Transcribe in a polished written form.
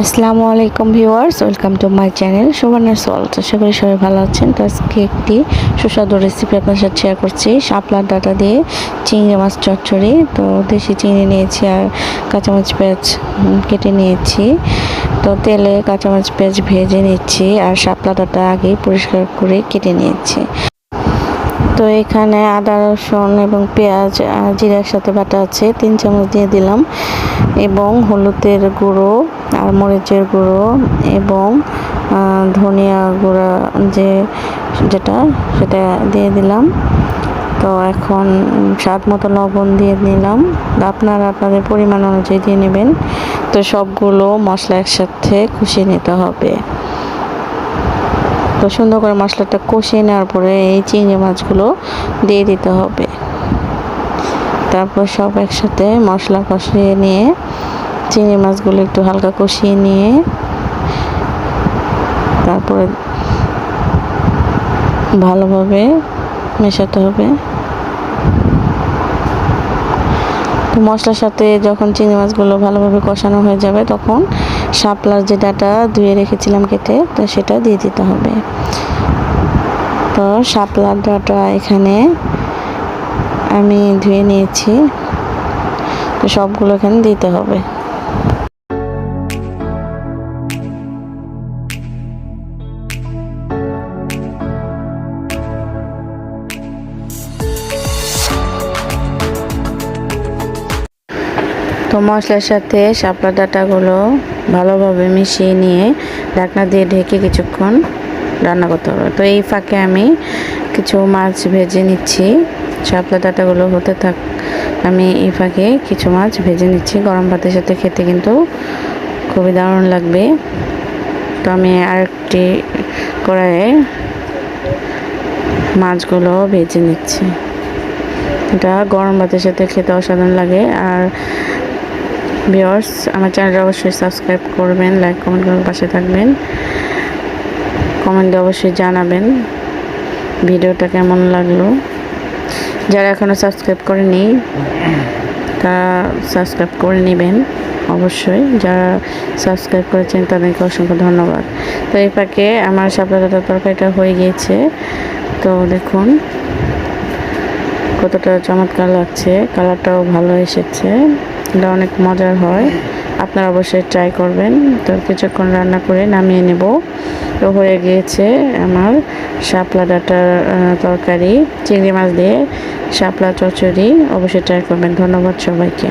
আসসালামু আলাইকুম viewers, welcome to my channel Subarna's world. আশা করি সবাই ভালো আছেন। তো আজকে একটি সুস্বাদু রেসিপি আপনার সাথে শেয়ার করছি, শাপলার ডাঁটা দিয়ে চিংড়ি মাছ চচ্চড়ি। তো দেশি চিংড়ি নিয়েছি আর কাঁচামরিচ পেঁয়াজ কেটে নিয়েছি। তো তেলে কাঁচামরিচ পেঁয়াজ ভেজে নিচ্ছি আর শাপলা ডাঁটা আগেই পরিষ্কার করে কেটে নিয়েছি। তো এখানে আদা রসুন এবং পেঁয়াজ জিরার সাথে বাটা আছে, 3 চামচ দিয়ে দিলাম, এবং হলুদের গুঁড়ো আর মরিচের গুঁড়ো এবং ধনিয়া গুঁড়া যেটা সেটা দিয়ে দিলাম। তো এখন স্বাদ মতো লবণ দিয়ে নিলাম, আপনারা আপনাদের পরিমাণ অনুযায়ী দিয়ে নেবেন। তো সবগুলো মশলা একসাথে কষিয়ে নিতে হবে। তো সুন্দর করে মশলাটা কষিয়ে নেওয়ার পরে এই চিংড়ি মাছগুলো দিয়ে দিতে হবে। তারপর সব একসাথে মশলা কষিয়ে নিয়ে চিংড়ি মাছগুলো একটু হালকা কষিয়ে নিয়ে তারপরে ভালোভাবে মেশাতে হবে। তো মশলার সাথে যখন চিংড়ি মাছগুলো ভালোভাবে কষানো হয়ে যাবে, তখন শাপলার যে ডাঁটা ধুয়ে রেখেছিলাম কেটে, তো সেটা দিয়ে দিতে হবে। তো শাপলার ডাঁটা এখানে আমি ধুয়ে নিয়েছি, তো সবগুলো এখানে দিতে হবে। তো মশলার সাথে শাপলা ডাঁটাগুলো ভালোভাবে মিশিয়ে নিয়ে ঢাকনা দিয়ে ঢেকে কিছুক্ষণ রান্না করতে হবে। তো এই ফাঁকে আমি কিছু মাছ ভেজে নিচ্ছি। শাপলা ডাঁটাগুলো হতে থাক, আমি এই ফাঁকে কিছু মাছ ভেজে নিচ্ছি। গরম ভাতের সাথে খেতে কিন্তু খুবই দারুণ লাগবে। তো আমি আরেকটি কড়াইয়ে মাছগুলো ভেজে নিচ্ছি। এটা গরম ভাতের সাথে খেতে অসাধারণ লাগে। আর ভিউয়ার্স, আমার চ্যানেলটা অবশ্যই সাবস্ক্রাইব করবেন, লাইক কমেন্ট করে পাশে থাকবেন। কমেন্টে অবশ্যই জানাবেন ভিডিওটা কেমন লাগলো। যারা এখনও সাবস্ক্রাইব করেনি তারা সাবস্ক্রাইব করে নেবেন অবশ্যই। যারা সাবস্ক্রাইব করেছেন তাদেরকে অসংখ্য ধন্যবাদ। তো এই ফাঁকে আমার শাপলা ডাঁটার তরকারিটা হয়ে গিয়েছে। তো দেখুন কতটা চমৎকার লাগছে, কালারটাও ভালো এসেছে। এটা অনেক মজার হয়, আপনারা অবশ্যই ট্রাই করবেন। তো কিছুক্ষণ রান্না করে নামিয়ে নেব। তো হয়ে গিয়েছে আমার শাপলা ডাঁটার তরকারি, চিংড়ি মাছ দিয়ে শাপলা চচ্চড়ি। অবশ্যই ট্রাই করবেন। ধন্যবাদ সবাইকে।